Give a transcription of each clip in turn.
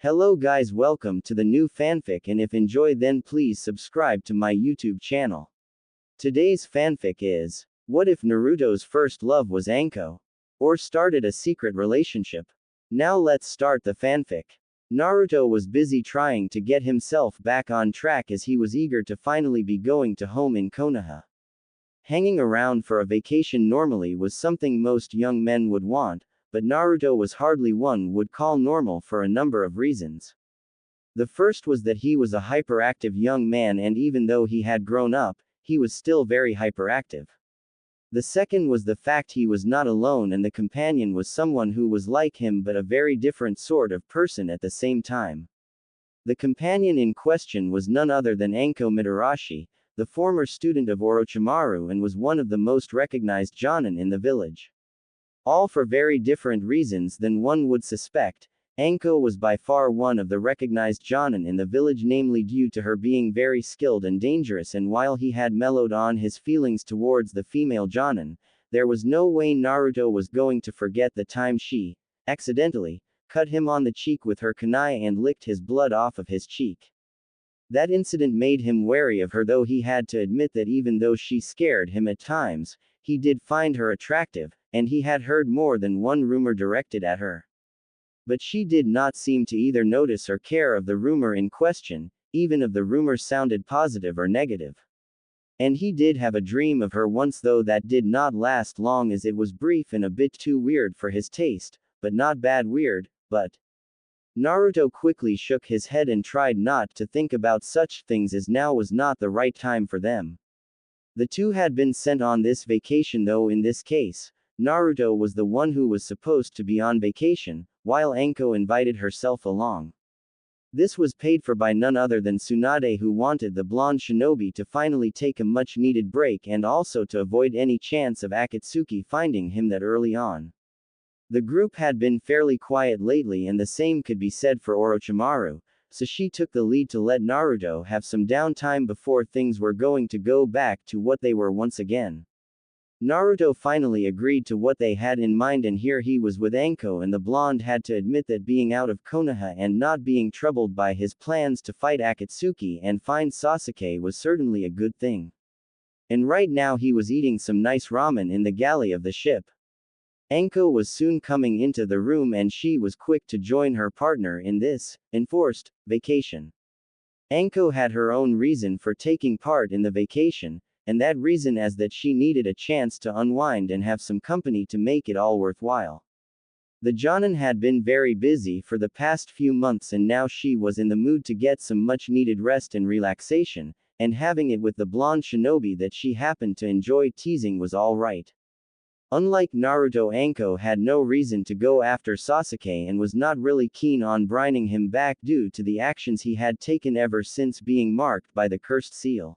Hello guys, welcome to the new fanfic, and if enjoy then please subscribe to my YouTube channel. Today's fanfic is, what if Naruto's first love was Anko? Or started a secret relationship? Now let's start the fanfic. Naruto was busy trying to get himself back on track as he was eager to finally be going to home in Konoha. Hanging around for a vacation normally was something most young men would want, but Naruto was hardly one would call normal for a number of reasons. The first was that he was a hyperactive young man, and even though he had grown up, he was still very hyperactive. The second was the fact he was not alone and the companion was someone who was like him but a very different sort of person at the same time. The companion in question was none other than Anko Mitarashi, the former student of Orochimaru, and was one of the most recognized jonin in the village. All for very different reasons than one would suspect. Anko was by far one of the recognized jonin in the village, namely due to her being very skilled and dangerous, and while he had mellowed on his feelings towards the female jonin, there was no way Naruto was going to forget the time she, accidentally, cut him on the cheek with her kunai and licked his blood off of his cheek. That incident made him wary of her, though he had to admit that even though she scared him at times, he did find her attractive, and he had heard more than one rumor directed at her. But she did not seem to either notice or care of the rumor in question, even if the rumor sounded positive or negative. And he did have a dream of her once, though that did not last long as it was brief and a bit too weird for his taste, but not bad weird, but. Naruto quickly shook his head and tried not to think about such things, as now was not the right time for them. The two had been sent on this vacation, though in this case, Naruto was the one who was supposed to be on vacation, while Anko invited herself along. This was paid for by none other than Tsunade, who wanted the blonde shinobi to finally take a much-needed break and also to avoid any chance of Akatsuki finding him that early on. The group had been fairly quiet lately, and the same could be said for Orochimaru, so she took the lead to let Naruto have some downtime before things were going to go back to what they were once again. Naruto finally agreed to what they had in mind, and here he was with Anko, and the blonde had to admit that being out of Konoha and not being troubled by his plans to fight Akatsuki and find Sasuke was certainly a good thing. And right now he was eating some nice ramen in the galley of the ship. Anko was soon coming into the room, and she was quick to join her partner in this enforced vacation. Anko had her own reason for taking part in the vacation, and that reason is that she needed a chance to unwind and have some company to make it all worthwhile. The jonin had been very busy for the past few months, and now she was in the mood to get some much needed rest and relaxation, and having it with the blonde shinobi that she happened to enjoy teasing was all right. Unlike Naruto, Anko had no reason to go after Sasuke and was not really keen on bringing him back due to the actions he had taken ever since being marked by the cursed seal.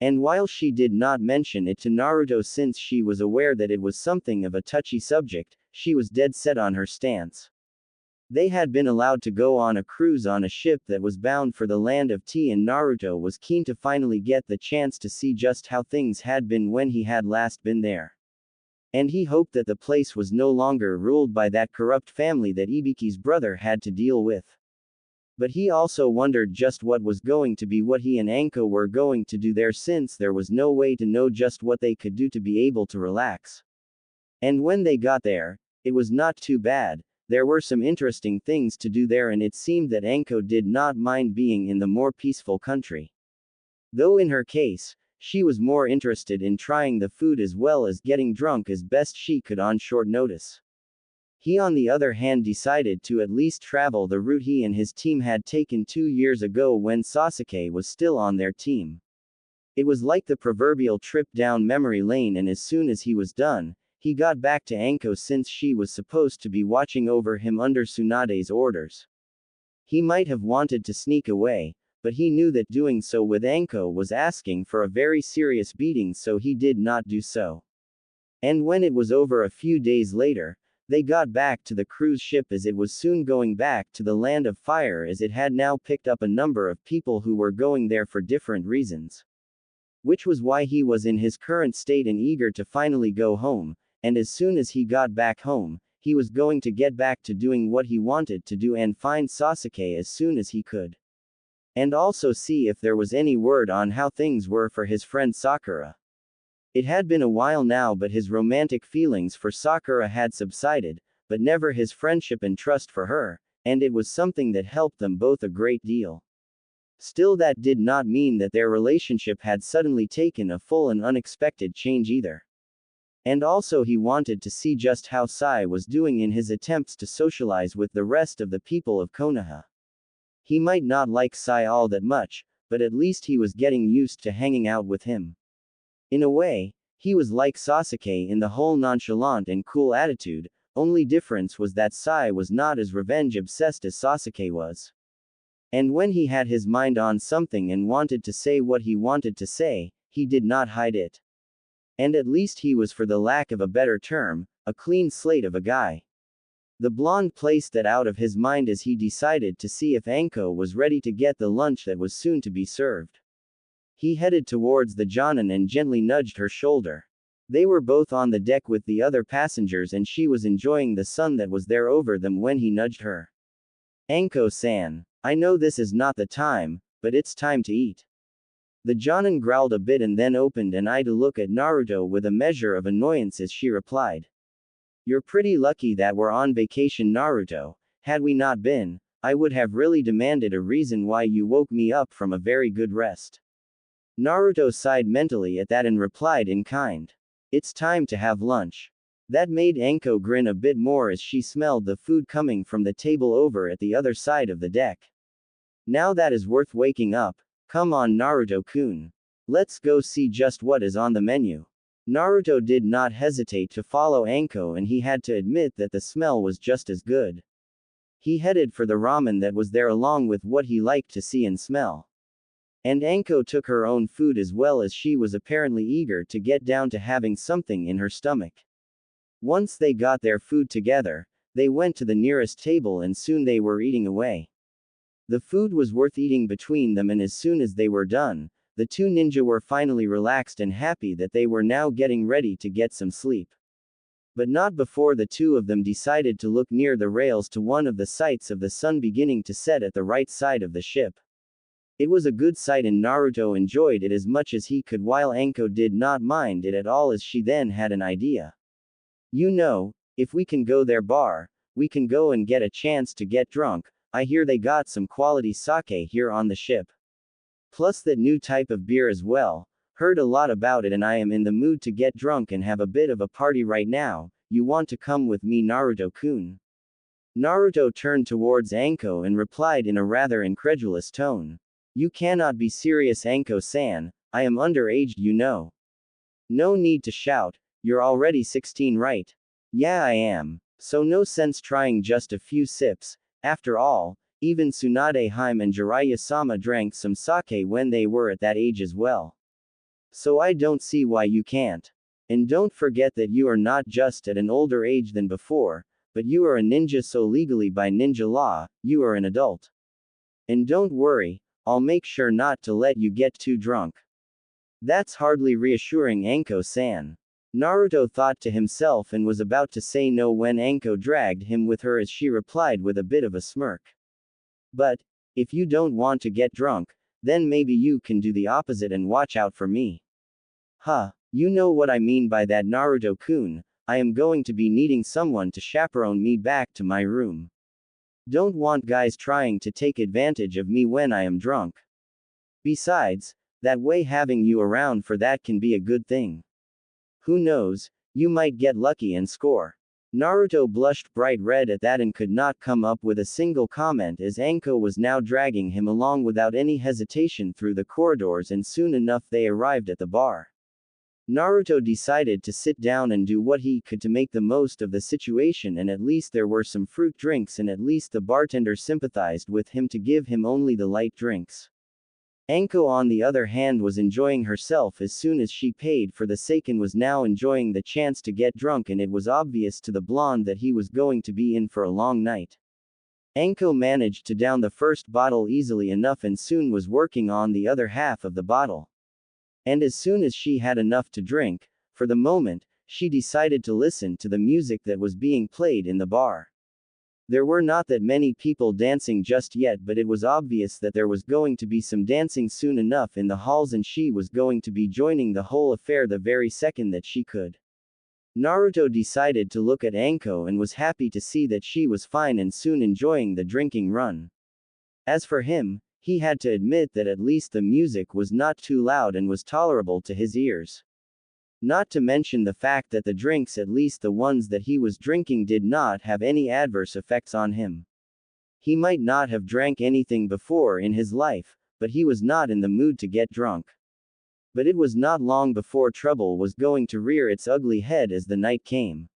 And while she did not mention it to Naruto since she was aware that it was something of a touchy subject, she was dead set on her stance. They had been allowed to go on a cruise on a ship that was bound for the land of tea, and Naruto was keen to finally get the chance to see just how things had been when he had last been there. And he hoped that the place was no longer ruled by that corrupt family that Ibiki's brother had to deal with. But he also wondered just what was going to be what he and Anko were going to do there, since there was no way to know just what they could do to be able to relax. And when they got there, it was not too bad. There were some interesting things to do there, and it seemed that Anko did not mind being in the more peaceful country. Though in her case, she was more interested in trying the food as well as getting drunk as best she could on short notice. He, on the other hand, decided to at least travel the route he and his team had taken 2 years ago when Sasuke was still on their team. It was like the proverbial trip down memory lane, and as soon as he was done, he got back to Anko since she was supposed to be watching over him under Tsunade's orders. He might have wanted to sneak away, but he knew that doing so with Anko was asking for a very serious beating, so he did not do so. And when it was over a few days later, they got back to the cruise ship, as it was soon going back to the land of fire, as it had now picked up a number of people who were going there for different reasons. Which was why he was in his current state and eager to finally go home, and as soon as he got back home, he was going to get back to doing what he wanted to do and find Sasuke as soon as he could. And also see if there was any word on how things were for his friend Sakura. It had been a while now, but his romantic feelings for Sakura had subsided, but never his friendship and trust for her, and it was something that helped them both a great deal. Still, that did not mean that their relationship had suddenly taken a full and unexpected change either. And also he wanted to see just how Sai was doing in his attempts to socialize with the rest of the people of Konoha. He might not like Sai all that much, but at least he was getting used to hanging out with him. In a way, he was like Sasuke in the whole nonchalant and cool attitude, only difference was that Sai was not as revenge-obsessed as Sasuke was. And when he had his mind on something and wanted to say what he wanted to say, he did not hide it. And at least he was, for the lack of a better term, a clean slate of a guy. The blonde placed that out of his mind as he decided to see if Anko was ready to get the lunch that was soon to be served. He headed towards the Jonin and gently nudged her shoulder. They were both on the deck with the other passengers and she was enjoying the sun that was there over them when he nudged her. Anko-san, I know this is not the time, but it's time to eat. The Jonin growled a bit and then opened an eye to look at Naruto with a measure of annoyance as she replied. You're pretty lucky that we're on vacation, Naruto. Had we not been, I would have really demanded a reason why you woke me up from a very good rest. Naruto sighed mentally at that and replied in kind. It's time to have lunch. That made Anko grin a bit more as she smelled the food coming from the table over at the other side of the deck. Now that is worth waking up. Come on, Naruto-kun. Let's go see just what is on the menu. Naruto did not hesitate to follow Anko and he had to admit that the smell was just as good. He headed for the ramen that was there along with what he liked to see and smell. And Anko took her own food as well as she was apparently eager to get down to having something in her stomach. Once they got their food together, they went to the nearest table and soon they were eating away. The food was worth eating between them and as soon as they were done, the two ninja were finally relaxed and happy that they were now getting ready to get some sleep. But not before the two of them decided to look near the rails to one of the sights of the sun beginning to set at the right side of the ship. It was a good sight and Naruto enjoyed it as much as he could while Anko did not mind it at all as she then had an idea. You know, if we can go there bar, we can go and get a chance to get drunk. I hear they got some quality sake here on the ship. Plus that new type of beer as well. Heard a lot about it and I am in the mood to get drunk and have a bit of a party right now. You want to come with me, Naruto-kun? Naruto turned towards Anko and replied in a rather incredulous tone. You cannot be serious, Anko-san. I am underage, you know. No need to shout. You're already 16, right? Yeah, I am. So no sense trying just a few sips. After all, even Tsunade Hime and Jiraiya-sama drank some sake when they were at that age as well. So I don't see why you can't. And don't forget that you are not just at an older age than before, but you are a ninja, so legally by ninja law, you are an adult. And don't worry, I'll make sure not to let you get too drunk. That's hardly reassuring, Anko-san. Naruto thought to himself and was about to say no when Anko dragged him with her as she replied with a bit of a smirk. But, if you don't want to get drunk, then maybe you can do the opposite and watch out for me. Huh, you know what I mean by that, Naruto-kun. I am going to be needing someone to chaperone me back to my room. Don't want guys trying to take advantage of me when I am drunk. Besides, that way having you around for that can be a good thing. Who knows, you might get lucky and score. Naruto blushed bright red at that and could not come up with a single comment as Anko was now dragging him along without any hesitation through the corridors and soon enough they arrived at the bar. Naruto decided to sit down and do what he could to make the most of the situation, and at least there were some fruit drinks and at least the bartender sympathized with him to give him only the light drinks. Anko on the other hand was enjoying herself as soon as she paid for the sake and was now enjoying the chance to get drunk, and it was obvious to the blonde that he was going to be in for a long night. Anko managed to down the first bottle easily enough and soon was working on the other half of the bottle. And as soon as she had enough to drink, for the moment, she decided to listen to the music that was being played in the bar. There were not that many people dancing just yet, but it was obvious that there was going to be some dancing soon enough in the halls, and she was going to be joining the whole affair the very second that she could. Naruto decided to look at Anko and was happy to see that she was fine and soon enjoying the drinking run. As for him, he had to admit that at least the music was not too loud and was tolerable to his ears. Not to mention the fact that the drinks, at least the ones that he was drinking, did not have any adverse effects on him. He might not have drank anything before in his life, but he was not in the mood to get drunk. But it was not long before trouble was going to rear its ugly head as the night came.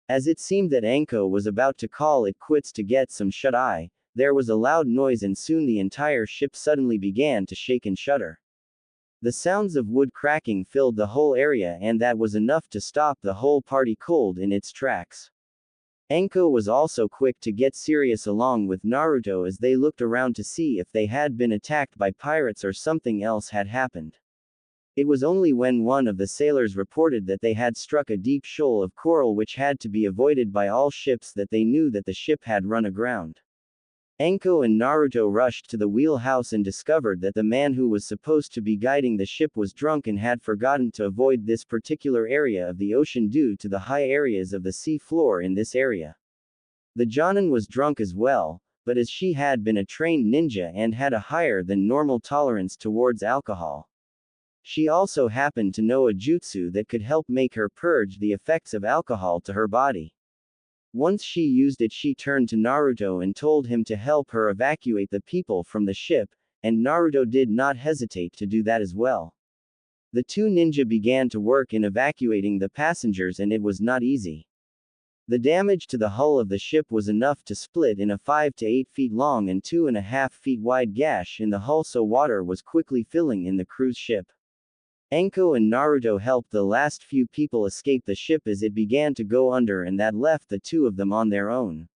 As it seemed that Anko was about to call it quits to get some shut-eye, there was a loud noise and soon the entire ship suddenly began to shake and shudder. The sounds of wood cracking filled the whole area, and that was enough to stop the whole party cold in its tracks. Anko was also quick to get serious along with Naruto as they looked around to see if they had been attacked by pirates or something else had happened. It was only when one of the sailors reported that they had struck a deep shoal of coral which had to be avoided by all ships that they knew that the ship had run aground. Anko and Naruto rushed to the wheelhouse and discovered that the man who was supposed to be guiding the ship was drunk and had forgotten to avoid this particular area of the ocean due to the high areas of the sea floor in this area. The Jonin was drunk as well, but as she had been a trained ninja and had a higher than normal tolerance towards alcohol, she also happened to know a jutsu that could help make her purge the effects of alcohol to her body. Once she used it, she turned to Naruto and told him to help her evacuate the people from the ship, and Naruto did not hesitate to do that as well. The two ninja began to work in evacuating the passengers, and it was not easy. The damage to the hull of the ship was enough to split in a 5 to 8 feet long and 2.5 feet wide gash in the hull, so water was quickly filling in the cruise ship. Anko and Naruto helped the last few people escape the ship as it began to go under, and that left the two of them on their own.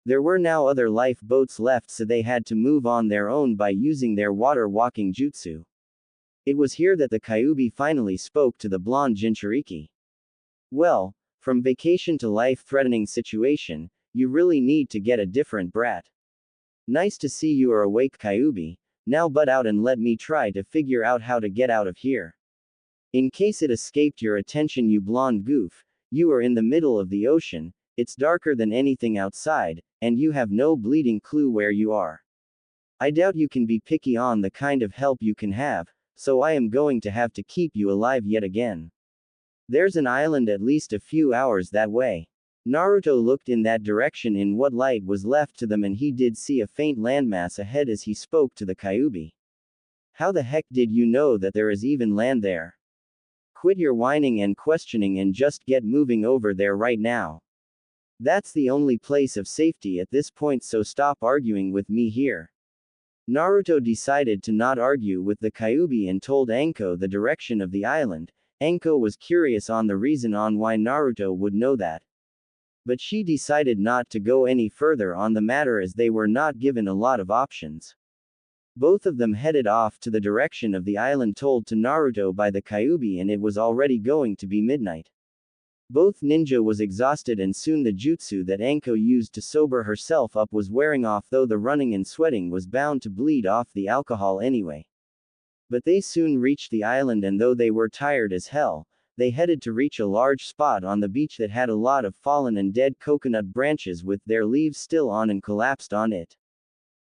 There were now other lifeboats left, so they had to move on their own by using their water walking jutsu. It was here that the Kyuubi finally spoke to the blonde Jinchuriki. Well, from vacation to life-threatening situation, you really need to get a different brat. Nice to see you are awake, Kyuubi. Now butt out and let me try to figure out how to get out of here. In case it escaped your attention, you blonde goof, you are in the middle of the ocean, it's darker than anything outside, and you have no bleeding clue where you are. I doubt you can be picky on the kind of help you can have, so I am going to have to keep you alive yet again. There's an island at least a few hours that way. Naruto looked in that direction in what light was left to them, and he did see a faint landmass ahead as he spoke to the Kyuubi. How the heck did you know that there is even land there? Quit your whining and questioning and just get moving over there right now. That's the only place of safety at this point, so stop arguing with me here. Naruto decided to not argue with the Kyuubi and told Anko the direction of the island. Anko was curious on the reason on why Naruto would know that. But she decided not to go any further on the matter as they were not given a lot of options. Both of them headed off to the direction of the island told to Naruto by the Kyuubi, and it was already going to be midnight. Both ninja was exhausted, and soon the jutsu that Anko used to sober herself up was wearing off, though the running and sweating was bound to bleed off the alcohol anyway. But they soon reached the island, and though they were tired as hell, they headed to reach a large spot on the beach that had a lot of fallen and dead coconut branches with their leaves still on and collapsed on it.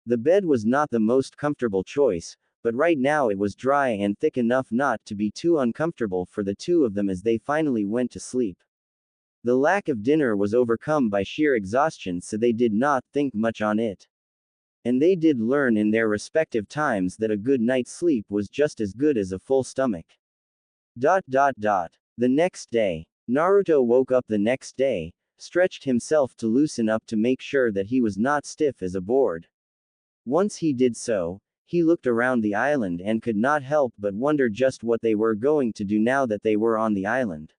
The bed was not the most comfortable choice, but right now it was dry and thick enough not to be too uncomfortable for the two of them as they finally went to sleep. The lack of dinner was overcome by sheer exhaustion, so they did not think much on it. And they did learn in their respective times that a good night's sleep was just as good as a full stomach. The next day. Naruto woke up the next day, stretched himself to loosen up to make sure that he was not stiff as a board. Once he did so, he looked around the island and could not help but wonder just what they were going to do now that they were on the island.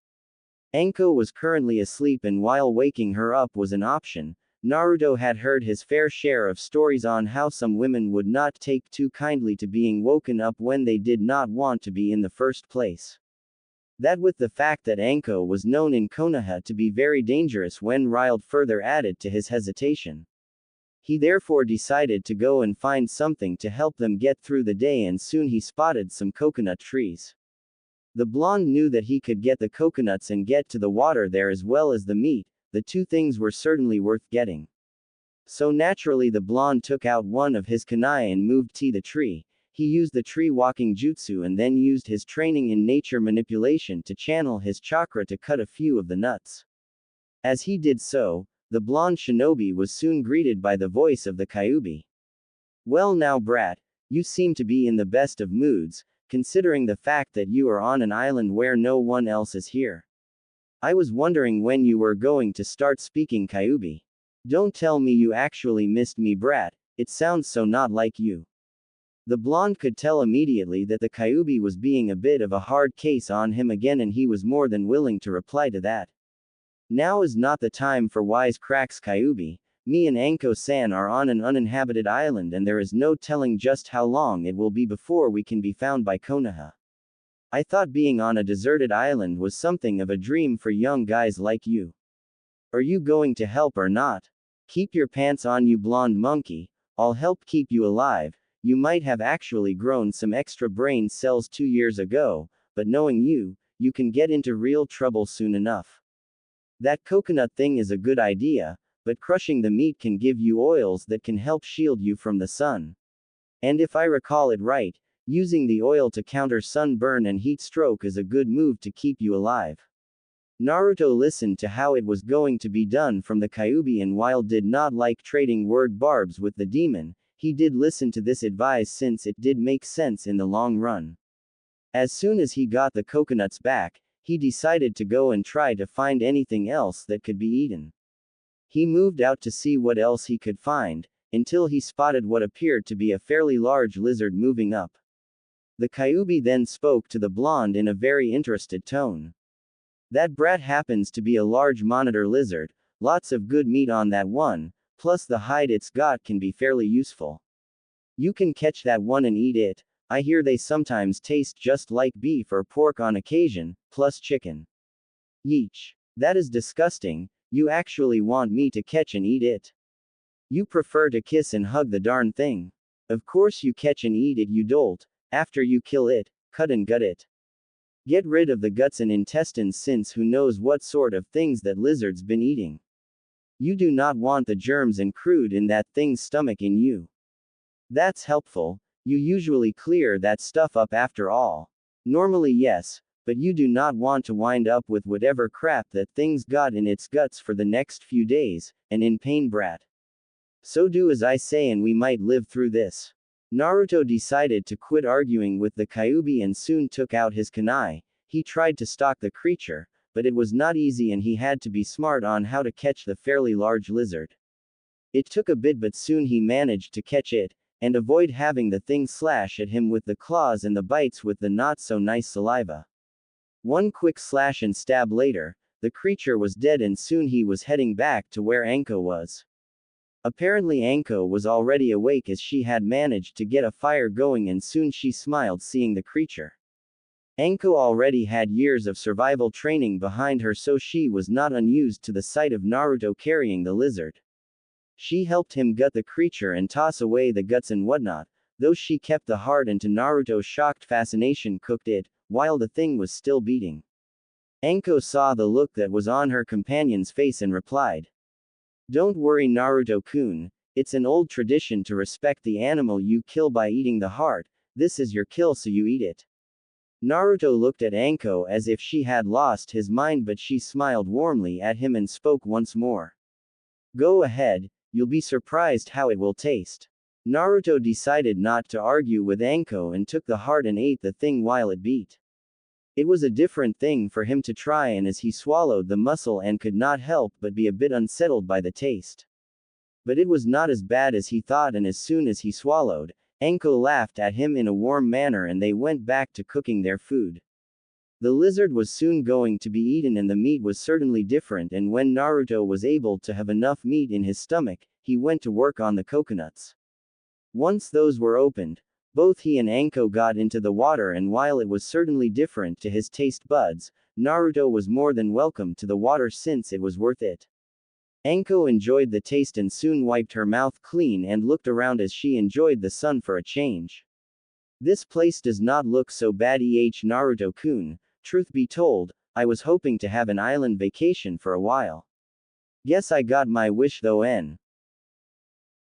Anko was currently asleep, and while waking her up was an option. Naruto had heard his fair share of stories on how some women would not take too kindly to being woken up when they did not want to be in the first place. That with the fact that Anko was known in Konoha to be very dangerous when riled further added to his hesitation. He therefore decided to go and find something to help them get through the day, and soon he spotted some coconut trees. The blonde knew that he could get the coconuts and get to the water there as well as the meat. The two things were certainly worth getting. So naturally the blonde took out one of his kunai and moved to the tree. He used the tree walking jutsu and then used his training in nature manipulation to channel his chakra to cut a few of the nuts. As he did so, the blonde shinobi was soon greeted by the voice of the Kyuubi. Well now brat, you seem to be in the best of moods, considering the fact that you are on an island where no one else is here. I was wondering when you were going to start speaking Kyuubi. Don't tell me you actually missed me brat, it sounds so not like you. The blonde could tell immediately that the Kyuubi was being a bit of a hard case on him again, and he was more than willing to reply to that. Now is not the time for wise cracks Kyuubi. Me and Anko-san are on an uninhabited island and there is no telling just how long it will be before we can be found by Konoha. I thought being on a deserted island was something of a dream for young guys like you. Are you going to help or not? Keep your pants on you blonde monkey, I'll help keep you alive. You might have actually grown some extra brain cells 2 years ago, but knowing you, you can get into real trouble soon enough. That coconut thing is a good idea, but crushing the meat can give you oils that can help shield you from the sun. And if I recall it right, using the oil to counter sunburn and heat stroke is a good move to keep you alive. Naruto listened to how it was going to be done from the Kyuubi, and while did not like trading word barbs with the demon, he did listen to this advice since it did make sense in the long run. As soon as he got the coconuts back, he decided to go and try to find anything else that could be eaten. He moved out to see what else he could find, until he spotted what appeared to be a fairly large lizard moving up. The Kyuubi then spoke to the blonde in a very interested tone. That brat happens to be a large monitor lizard, lots of good meat on that one, plus the hide it's got can be fairly useful. You can catch that one and eat it. I hear they sometimes taste just like beef or pork on occasion, plus chicken. Yeesh. That is disgusting, you actually want me to catch and eat it? You prefer to kiss and hug the darn thing. Of course you catch and eat it you dolt, after you kill it, cut and gut it. Get rid of the guts and intestines since who knows what sort of things that lizard's been eating. You do not want the germs and crude in that thing's stomach in you. That's helpful. You usually clear that stuff up after all. Normally yes, but you do not want to wind up with whatever crap that thing's got in its guts for the next few days, and in pain brat. So do as I say and we might live through this. Naruto decided to quit arguing with the Kyuubi and soon took out his kunai. He tried to stalk the creature, but it was not easy and he had to be smart on how to catch the fairly large lizard. It took a bit but soon he managed to catch it, and avoid having the thing slash at him with the claws and the bites with the not so nice saliva. One quick slash and stab later, the creature was dead and soon he was heading back to where Anko was. Apparently Anko was already awake as she had managed to get a fire going and soon she smiled seeing the creature. Anko already had years of survival training behind her, so she was not unused to the sight of Naruto carrying the lizard. She helped him gut the creature and toss away the guts and whatnot, though she kept the heart and to Naruto's shocked fascination cooked it, while the thing was still beating. Anko saw the look that was on her companion's face and replied. Don't worry Naruto-kun, it's an old tradition to respect the animal you kill by eating the heart, this is your kill so you eat it. Naruto looked at Anko as if she had lost his mind but she smiled warmly at him and spoke once more. Go ahead, you'll be surprised how it will taste. Naruto decided not to argue with Anko and took the heart and ate the thing while it beat. It was a different thing for him to try and as he swallowed the muscle and could not help but be a bit unsettled by the taste. But it was not as bad as he thought and as soon as he swallowed, Anko laughed at him in a warm manner and they went back to cooking their food. The lizard was soon going to be eaten and the meat was certainly different, and when Naruto was able to have enough meat in his stomach, he went to work on the coconuts. Once those were opened, Both he and Anko got into the water, and while it was certainly different to his taste buds, Naruto was more than welcome to the water since it was worth it. Anko enjoyed the taste and soon wiped her mouth clean and looked around as she enjoyed the sun for a change. This place does not look so bad, Naruto-kun. Truth be told, I was hoping to have an island vacation for a while. Guess I got my wish though.